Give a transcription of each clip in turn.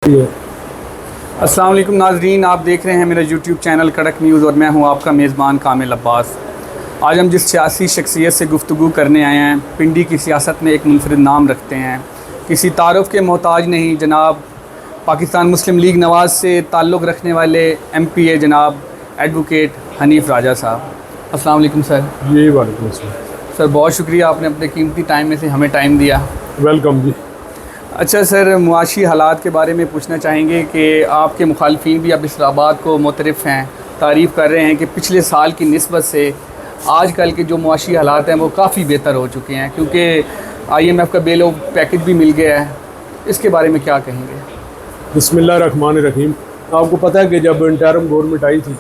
अस्सलाम वालेकुम नाजरीन, आप देख रहे हैं मेरा यूट्यूब चैनल कड़क न्यूज़ और मैं हूं आपका मेज़बान कामिल अब्बास। आज हम जिस सियासी शख्सियत से गुफ्तगू करने आए हैं, पिंडी की सियासत में एक मुनफरिद नाम रखते हैं, किसी तारुफ के मोहताज नहीं, जनाब पाकिस्तान मुस्लिम लीग नवाज़ से ताल्लुक़ रखने वाले MPA जनाब एडवोकेट हनीफ राजा साहब। अस्सलाम वालेकुम सर। जी वालेकुम अस्सलाम। सर बहुत शुक्रिया, आपने अपने कीमती टाइम में से हमें टाइम दिया। वेलकम जी। अच्छा सर, मुआशी हालात के बारे में पूछना चाहेंगे कि आपके मुखालफिन भी अब इस बात को मुतरफ़ हैं, तारीफ़ कर रहे हैं कि पिछले साल की निस्बत से आजकल के जो मुआशी हालात हैं वो काफ़ी बेहतर हो चुके हैं, क्योंकि IMF का बेल पैकेज भी मिल गया है। इसके बारे में क्या कहेंगे? बिस्मिल्लाहिर्रहमानिर्रहीम। आपको पता है कि जब इंटरिम गवर्नमेंट आई थी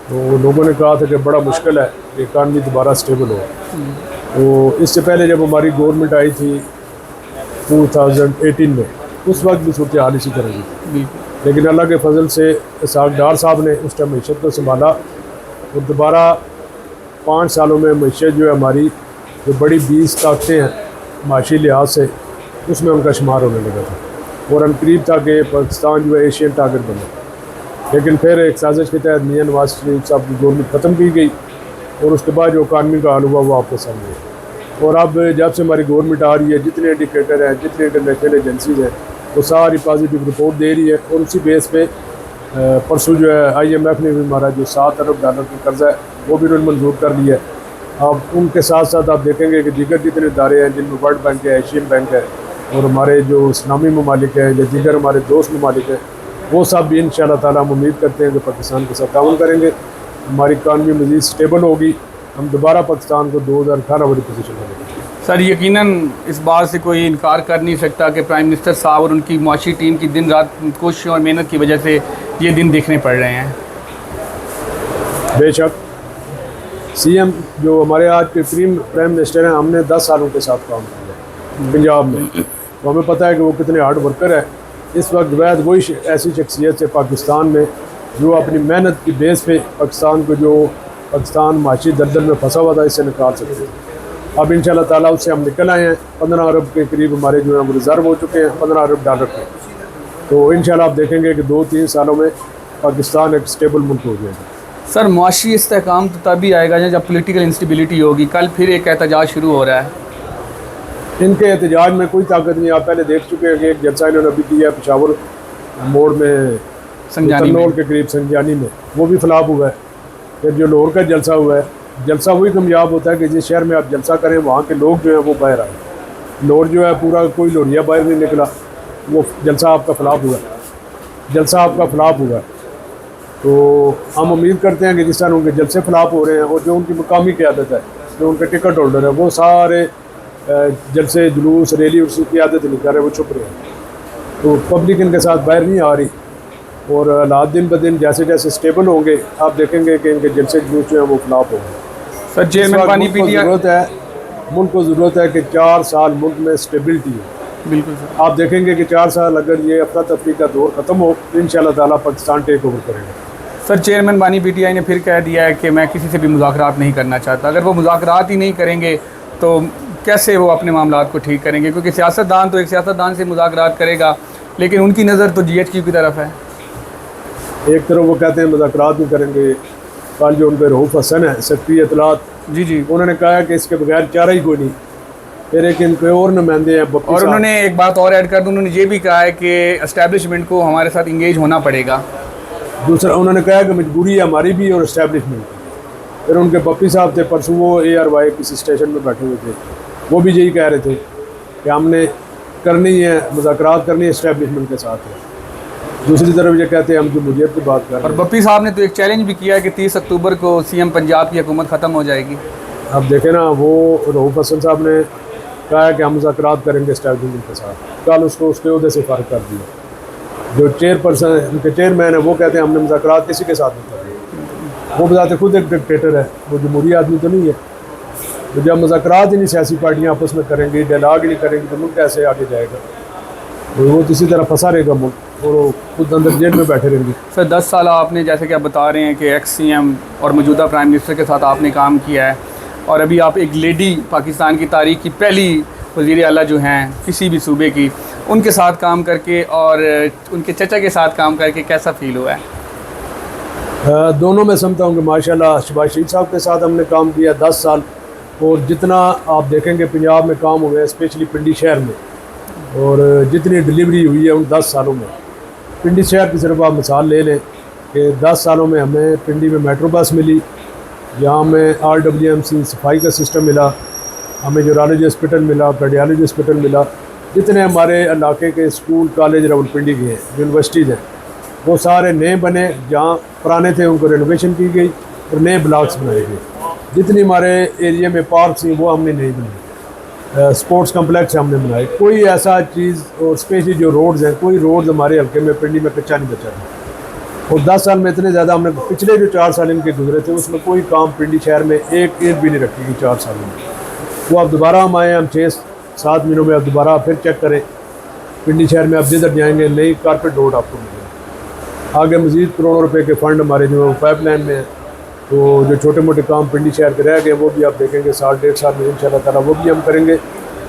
तो लोगों ने कहा था कि बड़ा मुश्किल है कि इकानमी दोबारा स्टेबल हो। तो इससे पहले जब हमारी गवर्नमेंट आई थी 2018 में, उस वक्त भी सूरत हाल इसी तरह की, लेकिन अल्लाह के फजल से इसहाक डार साहब ने उस टाइम मीशत को संभाला और दोबारा 5 सालों में मीशत जो है हमारी जो बड़ी 20 ताकतें हैं माशी लिहाज से, उसमें उनका शुमार होने लगा था और अनकरीब था कि पाकिस्तान जो है एशियन टारगेट बने। लेकिन फिर एक साजिश के तहत मियां नवाज शरीफ साहब की गवर्नमेंट ख़त्म की गई और उसके बाद जो इकानमी का हाल हुआ वो आपके सामने है। और अब जब से हमारी गवर्नमेंट आ रही है, जितने इंडिकेटर हैं, जितने इंटरनेशनल एजेंसीज हैं, वो सारी पॉजिटिव रिपोर्ट दे रही है। और उसी बेस पे परसों जो है IMF ने भी हमारा जो $7 अरब का कर्जा है वो भी उन्होंने मंजूर कर लिया है। अब उनके साथ साथ आप देखेंगे कि दीगर जितने इदारे हैं जिनमें वर्ल्ड बैंक है, एशियन बैंक है और हमारे जो इस्लामी ममालिक हैं या दीगर हमारे दोस्त ममालिक हैं, वो सब भी इंशाअल्लाह ताला हम उम्मीद करते हैं कि पाकिस्तान के साथ ताउन करेंगे, हमारी इकानमी मज़ीद स्टेबल होगी, हम दोबारा पाकिस्तान को 2018 वाली पोजीशन में लेंगे। सर यकीनन इस बात से कोई इनकार कर नहीं सकता कि प्राइम मिनिस्टर साहब और उनकी मुआशी टीम की दिन रात कोशिशों और मेहनत की वजह से ये दिन देखने पड़ रहे हैं। बेशक CM जो हमारे आज के प्राइम मिनिस्टर हैं, हमने 10 सालों के साथ काम किया पंजाब में, तो हमें पता है कि वो कितने हार्ड वर्कर है। इस वक्त वैद वही ऐसी शख्सियत से पाकिस्तान में जो अपनी मेहनत की बेस पे पाकिस्तान माशी दलदल में फंसा हुआ था, इससे निकाल सकते हैं। अब इंशाल्लाह ताला उससे हम निकल आए हैं। 15 अरब के करीब हमारे जो है वो रिज़र्व हो चुके हैं, $15 अरब के। तो इंशाल्लाह आप देखेंगे कि 2-3 सालों में पाकिस्तान एक स्टेबल मुल्क हो जाएगा। सर मुआशी इस्तेहकाम तो तभी आएगा जब पॉलिटिकल इंस्टेबिलिटी होगी। कल फिर एक एहतजाज शुरू हो रहा है। इनके एहतजाज में कोई ताकत नहीं। आप पहले देख चुके हैं कि एक जलसा इन्होंने अभी किया पेशावर मोड़ में, तन्नौर के करीब संजानी में, वो भी फ्लॉप हुआ है। फिर जो लाहौर का जलसा हुआ है, जलसा वही कामयाब होता है कि जिस शहर में आप जलसा करें वहाँ के लोग जो है वो बाहर आए। लाहौर जो है पूरा कोई लोरिया बाहर नहीं निकला, वो जलसा आपका फ्लॉप हुआ। तो हम उम्मीद करते हैं कि जिस तरह उनके जलसे फ्लॉप हो रहे हैं और जो उनकी मुकामी क़यादत है, जो उनके टिकट होल्डर है, वो सारे जलसे जुलूस रैली उसकी क़यादत नहीं कर रहे, वो छुप रहे हैं। तो पब्लिक इनके साथ बाहर नहीं आ रही और हालात दिन ब दिन जैसे जैसे स्टेबल होंगे आप देखेंगे कि इनके जलसे जुलूस जो है वो फ्लॉप होंगे। सर चेयरमैन पानी मुल्क को ज़रूरत है कि 4 साल मुल्क में स्टेबिलिटी हो। बिल्कुल सर। आप देखेंगे कि 4 साल अगर ये अफरा तफरी का दौर ख़त्म हो तो इंशाल्लाह ताला पाकिस्तान टेक ओवर करेगा। सर चेयरमैन बानी PTI ने फिर कह दिया है कि मैं किसी से भी मुज़ाकरात नहीं करना चाहता। अगर वो मुज़ाकरात ही नहीं करेंगे तो कैसे वो अपने मामलात को ठीक करेंगे? क्योंकि सियासतदान तो एक सियासतदान से मुज़ाकरात करेगा, लेकिन उनकी नज़र तो GHQ की तरफ है। एक तरफ वो कहते हैं मुज़ाकरात नहीं करेंगे। कल जो उन पर रऊफ़ हसन है सेक्रेटरी इतलात, जी उन्होंने कहा है कि इसके बगैर चारा ही कोई नहीं। फिर एक इनके और नुमाइंदे हैं और उन्होंने एक बात और ऐड कर दी, उन्होंने ये भी कहा है कि एस्टेब्लिशमेंट को हमारे साथ इंगेज होना पड़ेगा। दूसरा उन्होंने कहा कि मजबूरी है हमारी भी और एस्टेब्लिशमेंट की। फिर उनके पप्पी साहब थे परसों, वो ARY किसी स्टेशन में बैठे हुए थे, वो भी यही कह रहे थे कि हमने करनी है मुज़ाकरात करनी है एस्टेब्लिशमेंट के साथ है। दूसरी तरफ ये कहते हैं हम जमहूरियत की बात कर रहे हैं। और बप्पी साहब ने तो एक चैलेंज भी किया है कि 30 अक्टूबर को CM पंजाब की हुकूमत ख़त्म हो जाएगी। अब देखें ना, वो रऊफ़ हसन साहब ने कहा है कि हम मुज़ाकरात करेंगे एस्टेब्लिशमेंट के साथ, कल उसको उसके उहदे से फ़र्क कर दिया। जो चेयरपर्सन उनके चेयरमैन है वो कहते हैं हमने मुज़ाकरात किसी के साथ नहीं करनी। वो बताते खुद एक डिक्टेटर है, वो जमहूरी आदमी तो नहीं है। तो जब मुज़ाकरात ही नहीं सियासी पार्टियाँ आपस में करेंगी, डायलॉग ही नहीं करेंगी, तो मुल्क कैसे आगे जाएगा? तो वो किसी तरह फंसा रहेगा मुल्क और वो खुद अंदर जेल में बैठे रहेंगे। सर 10 साल आपने, जैसे कि आप बता रहे हैं कि ex-CM और मौजूदा प्राइम मिनिस्टर के साथ आपने काम किया है, और अभी आप एक लेडी पाकिस्तान की तारीख की पहली वज़ीर आला जो हैं किसी भी सूबे की, उनके साथ काम करके और उनके चचा के साथ काम करके कैसा फील हुआ है? दोनों में समझता हूँ कि माशाल्लाह शहबाज शरीफ साहब के साथ हमने काम किया 10 साल, और जितना आप देखेंगे पंजाब में काम हुए स्पेशली पिंडी शहर में, और जितनी डिलीवरी हुई है उन 10 सालों में, पिंडी शहर की सिर्फ आप मिसाल ले लें कि 10 सालों में हमें पिंडी में मेट्रो बस मिली, यहाँ हमें RWMC सफाई का सिस्टम मिला, हमें यूरोलॉजी हॉस्पिटल मिला, कार्डियोलॉजी हॉस्पिटल मिला। जितने हमारे इलाके के स्कूल कॉलेज रावलपिंडी के हैं, यूनिवर्सिटीज़ हैं, वो सारे नए बने, जहाँ पुराने थे उनको रेनोवेशन की गई और नए ब्लॉक्स बनाए गए। जितनी हमारे एरिया में पार्क थी वो हमने नहीं बनाई, स्पोर्ट्स कम्प्लेक्स हमने बनाए। कोई ऐसा चीज़, और स्पेशली जो रोड्स हैं, कोई रोड्स हमारे हल्के में पिंडी में कच्चा नहीं बचा था। और 10 साल में इतने ज़्यादा हमने, पिछले जो 4 साल इनके गुजरे थे उसमें कोई काम पिंडी शहर में एक ईंट भी नहीं रखी गई 4 सालों में। वो अब दोबारा हम आए, हम 6-7 महीनों में अब दोबारा फिर चेक करें। पिंडी शहर में अब जिधर जाएंगे नई कारपेट रोड आपको मिलेगी। आगे मज़ीद करोड़ों रुपए के फ़ंड हमारे जो पाइपलाइन में हैं, तो जो छोटे मोटे काम पिंडी शहर के रह गए वो भी आप देखेंगे 1.5 साल में इंशाल्लाह ताला वो भी हम करेंगे।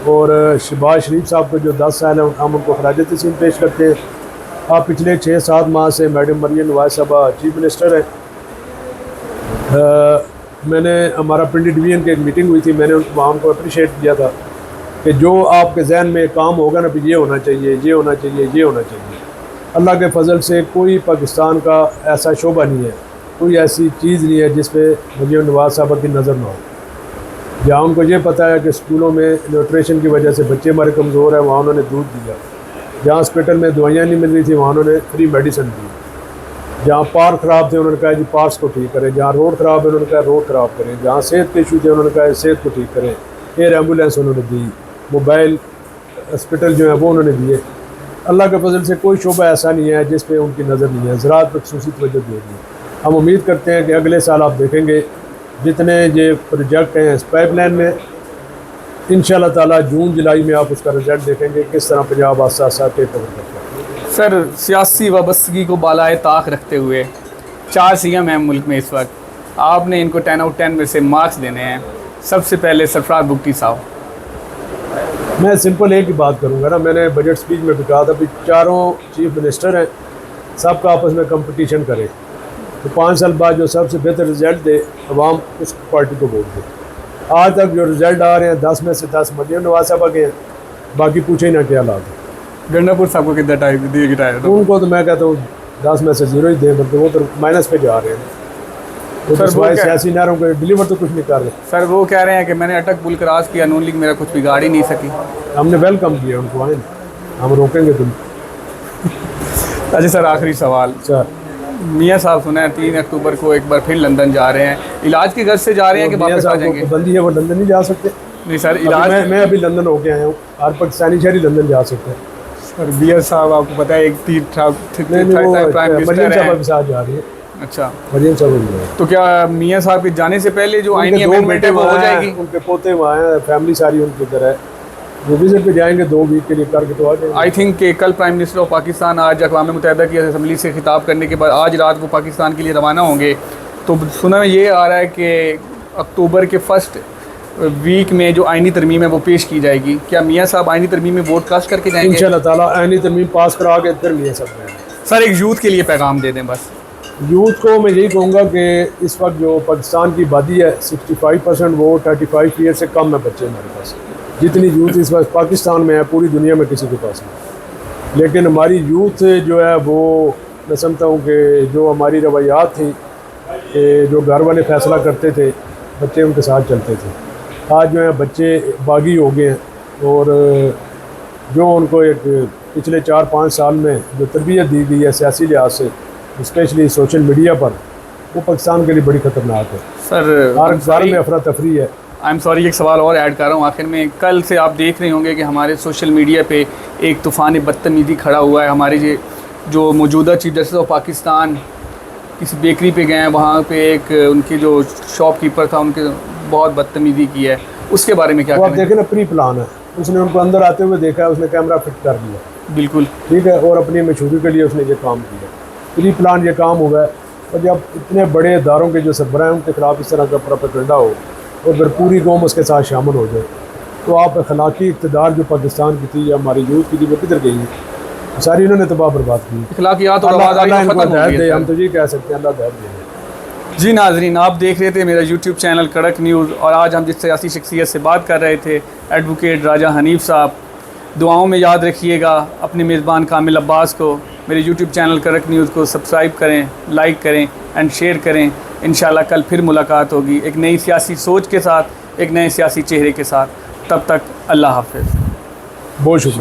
और शहबाज शरीफ साहब को जो 10 साल है हम उनको खराज तहसीन पेश करते हैं। आप पिछले 6-7 माह से मैडम मरियम नवाज साहबा चीफ मिनिस्टर है। मैंने, हमारा पिंडी डिवीज़न की एक मीटिंग हुई थी, मैंने वहाँ उनको अप्रिशिएट किया था कि जो आपके जहन में काम होगा ना, ये होना चाहिए, ये होना चाहिए, ये होना चाहिए। अल्लाह के फजल से कोई पाकिस्तान का ऐसा शोबा नहीं है, कोई ऐसी चीज़ नहीं है जिस पे मरियम नवाज साहबा की नज़र ना हो। जहाँ उनको ये पता है कि स्कूलों में न्यूट्रिशन की वजह से बच्चे हमारे कमज़ोर हैं, वहाँ उन्होंने दूध दिया। जहाँ हॉस्पिटल में दवाइयाँ नहीं मिल रही थी वहाँ उन्होंने फ्री मेडिसिन दी। जहाँ पार्क ख़राब थे उन्होंने कहा जी पार्क्स को ठीक करें। जहाँ रोड ख़राब है उन्होंने कहा रोड ख़राब करें। जहाँ सेहत के इशू थे उन्होंने कहा सेहत को ठीक करें। एयर एम्बुलेंस उन्होंने दी, मोबाइल हॉस्पिटल जो है वो उन्होंने दिए। अल्लाह के फजल से कोई शोबा ऐसा नहीं है जिस पे उनकी नज़र नहीं है। ज़राअत पर खसूसी तवज्जो दी गई। हम उम्मीद करते हैं कि अगले साल आप देखेंगे जितने ये प्रोजेक्ट हैं इस पाइपलाइन में, इंशाल्लाह ताला जून जुलाई में आप उसका रिजल्ट देखेंगे किस तरह पंजाब आस्ता आस्ता टेक ओवर करता है। सर, सियासी वाबस्तगी को बालाए ताक रखते हुए 4 CM हैं मुल्क में इस वक्त, आपने इनको 10 out of 10 में से मार्क्स देने हैं। सबसे पहले सरफराज बुगटी साहब। मैं सिंपल एक ही बात करूँगा ना, मैंने बजट स्पीच में भी कहा था कि चारों चीफ मिनिस्टर हैं, सबका आपस में कंपटीशन करें, तो 5 साल बाद जो सबसे बेहतर रिजल्ट दे अवाम उस पार्टी को वोट दे। आज तक जो रिजल्ट आ रहे हैं 10 में से 10 मरियम नवाज साहबा के हैं, बाकी पूछे ही ना क्या हालात है। गंडापुर साहब को कितना टाइम दिए गिटाया? तो उनको तो मैं कहता हूँ 10 में से 0 ही दें, बल्कि वो तो माइनस पे जा रहे हैं। वो तो सियासी नारों को डिलीवर तो कुछ नहीं कर रहे। सर वो कह रहे हैं कि मैंने अटक पुल क्रॉस किया, नून लीग मेरा कुछ बिगाड़ ही नहीं सकी। हमने वेलकम किया उनको, आए हम रोकेंगे तुम। अच्छा सर, आखिरी सवाल सर, मियाँ साहब सुना है 3 अक्टूबर को एक बार फिर लंदन जा रहे हैं, इलाज की गर्ज से जा रहे हैं कि वापस आ जाएंगे? बंदी है वो लंदन नहीं जा सकते। नहीं सर, इलाज मैं अभी लंदन होके आया हूँ, हर पाकिस्तानी शहरी लंदन जा सकते हैं। सर बियर साहब आपको पता है एक मरियम साहब के साथ जा रही है। अच्छा, मरियम साहब तो क्या मियाँ साहब के जाने से पहले जो आईनी अमेंडमेंट है वो हो जाएगी? उनके पोते वहाँ हैं, फैमिली सारी उनकी इधर है, वो विजिट पे जाएंगे 2 वीक के लिए करके तो आ जाएंगे। आई थिंक कि कल प्राइम मिनिस्टर ऑफ पाकिस्तान आज अक़वाम मुत्तहिदा की असम्बली से खिताब करने के बाद आज रात को पाकिस्तान के लिए रवाना होंगे। तो सुना ये आ रहा है कि अक्टूबर के फर्स्ट वीक में जो आईनी तरमीम है वो पेश की जाएगी। क्या मियाँ साहब आईनी तरमीम में वोट कास्ट करके जाएंगे? इंशाल्लाह ताला आईनी तरमीम पास करा के फिर मियाँ साहब जाएंगे। सर एक यूथ के लिए पैगाम दे दें बस। यूथ को मैं यही कहूँगा कि इस वक्त जो पाकिस्तान की आबादी है 65% वो 35 ईयर से कम है बच्चे हमारे पास। जितनी यूथ इस वक्त पाकिस्तान में है पूरी दुनिया में किसी के पास नहीं। लेकिन हमारी यूथ जो है वो, मैं समझता हूँ कि जो हमारी रवैयात थी कि जो घर वाले फैसला करते थे बच्चे उनके साथ चलते थे, आज जो है बच्चे बागी हो गए हैं। और जो उनको एक पिछले 4-5 साल में जो तरबियत दी गई है सियासी लिहाज से, स्पेशली सोशल मीडिया पर, वो पाकिस्तान के लिए बड़ी ख़तरनाक है। सर हर घर में अफरा तफरी है। आई एम सॉरी, एक सवाल और ऐड कर रहा हूँ आखिर में। कल से आप देख रहे होंगे कि हमारे सोशल मीडिया पे एक तूफ़ान बदतमीज़ी खड़ा हुआ है। हमारे जो मौजूदा चीफ जस्टिस ऑफ पाकिस्तान किसी बेकरी पे गए हैं, वहाँ पे एक उनके जो शॉपकीपर था उनके बहुत बदतमीज़ी की है, उसके बारे में क्या आप देखें ना, प्री प्लान है। उसने उनको अंदर आते हुए देखा है, उसने कैमरा फिट कर दिया, बिल्कुल ठीक है, और अपनी मशहूरी के लिए उसने ये काम किया। प्री प्लान ये काम हुआ है। और जब इतने बड़े इदारों के जो सरबराह हैं उनके खिलाफ इस तरह का प्रोपेगेंडा हो और फिर पूरी कौम उसके साथ शामिल हो जाए, तो आप अखलाकी इक़्तिदार जो पाकिस्तान की थी या हमारी यूथ की थी वो किधर गई? सारी इन्होंने तबाह बर्बाद की। अखलाकियात और अल्लाह आवाज़ इनको खत्म हो हिदायत गई दे, है। हम तो ये कह सकते हैं, अल्लाह हिदायत दे। जी नाजरीन, आप देख रहे थे मेरा यूट्यूब चैनल कड़क न्यूज़ और आज हम जिस सियासी शख्सियत से बात कर रहे थे एडवोकेट राजा हनीफ साहब। दुआओं में याद रखिएगा अपने मेज़बान कामिल अब्बास को। मेरे यूट्यूब चैनल कड़क न्यूज़ को सब्सक्राइब करें, लाइक करें एंड शेयर करें। इंशाल्लाह कल फिर मुलाकात होगी एक नई सियासी सोच के साथ, एक नए सियासी चेहरे के साथ। तब तक अल्लाह हाफ़िज़। बहुत शुक्रिया।